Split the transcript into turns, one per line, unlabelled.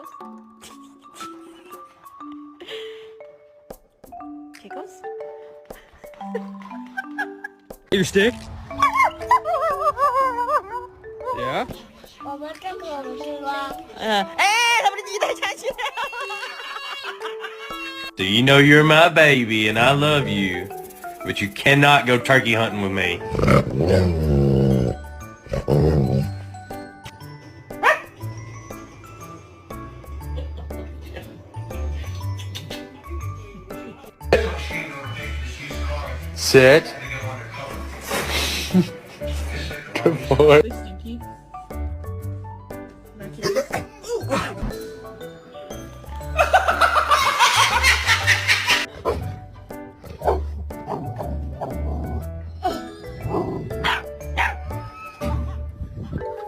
Giggles? Giggles?
Your stick? Yeah?
So you know you're my baby and I love you, but you cannot go turkey hunting with me. Sit. Good boy.